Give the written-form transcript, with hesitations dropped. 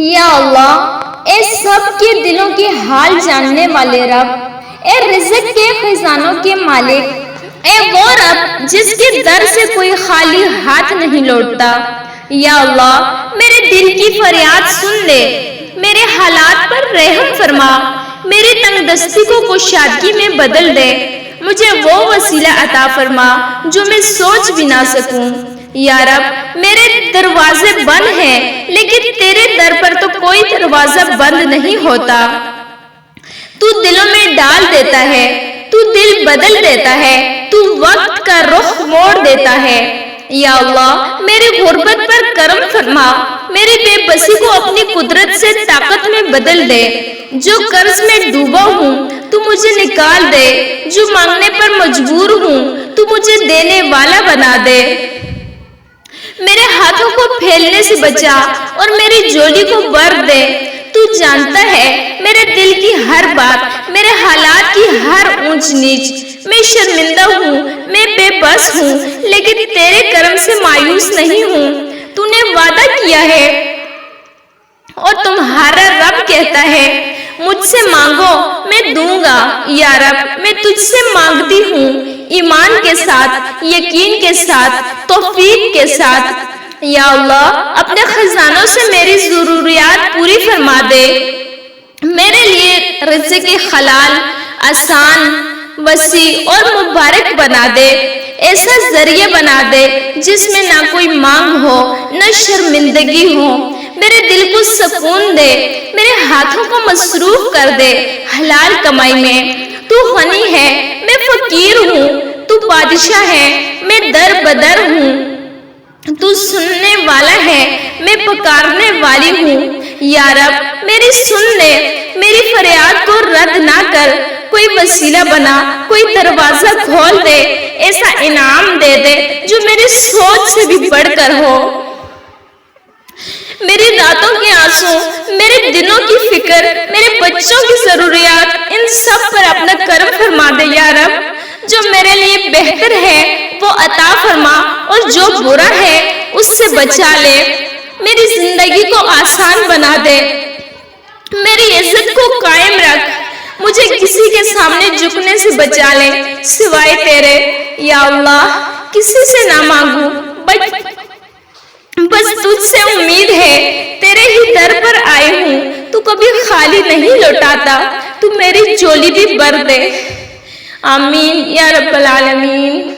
یا اللہ، اے سب کے دلوں کے حال جاننے والے رب، اے رزق کے خزانوں کے مالک، اے وہ رب جس کے در سے کوئی خالی ہاتھ نہیں لوٹتا۔ یا اللہ، میرے دل کی فریاد سن لے، میرے حالات پر رحم فرما، میری تنگ دستی کو کشادگی میں بدل دے، مجھے وہ وسیلہ عطا فرما جو میں سوچ بھی نہ سکوں۔ یا رب، میرے دروازے بند ہیں لیکن تیرے در پر تو کوئی دروازہ بند نہیں ہوتا۔ تو دلوں میں ڈال دیتا ہے، تو دل بدل دیتا ہے، تو وقت کا رخ موڑ دیتا ہے۔ یا اللہ، میری غربت پر کرم فرما، میری بے بسی کو اپنی قدرت سے طاقت میں بدل دے۔ جو قرض میں ڈوبا ہوں تو مجھے نکال دے، جو مانگنے پر مجبور ہوں تو مجھے دینے والا بنا دے۔ میرے ہاتھوں کو پھیلنے سے بچا اور میری جولی کو بھر دے۔ تو جانتا ہے میرے دل کی ہر بات، میرے حالات کی ہر اونچ نیچ۔ میں شرمندہ ہوں، میں بے بس ہوں، لیکن تیرے کرم سے مایوس نہیں ہوں۔ تو نے وعدہ کیا ہے اور تمہارا رب کہتا ہے، مجھ سے مانگو میں دوں گا۔ یا رب، میں تجھ سے مانگتی ہوں، ایمان کے ساتھ، یقین کے ساتھ، توفیق کے ساتھ۔ یا اللہ، اپنے خزانوں سے میری ضروریات پوری فرما دے، میرے لیے رزق حلال آسان، وسیع اور مبارک بنا دے۔ ایسا ذریعہ بنا دے جس میں نہ کوئی مانگ ہو، نہ شرمندگی ہو۔ میرے دل کو سکون دے، میرے ہاتھوں کو مصروف کر دے حلال کمائی میں۔ تو غنی ہے، میں فقیر ہوں، تو بادشاہ ہے، میں در بدر ہوں۔ تو سننے والا ہے، میں پکارنے والی ہوں۔ یا رب، میری سن لے، میری فریاد کو رد نہ کر۔ کوئی وسیلہ بنا، کوئی دروازہ کھول دے، ایسا انعام دے دے جو میری سوچ سے بھی بڑھ کر ہو۔ میری راتوں کے آنسو، میرے دنوں کی فکر، میرے بچوں کی ضروریات، ان سب پر اپنا کرم فرما دے۔ یا رب، جو میرے لیے بہتر ہے وہ عطا فرما، اور جو برا ہے اس سے بچا لے۔ میری زندگی کو آسان بنا دے، میری عزت کو قائم رکھ، مجھے کسی کے سامنے جھکنے سے بچا لے سوائے تیرے۔ یا اللہ، کسی سے نہ مانگوں، بس تجھ سے امید ہے، تیرے ہی در پر آئی ہوں۔ تو کبھی خالی نہیں لوٹاتا، تو میری جولی بھی بھر دے۔ آمین یا رب العالمین۔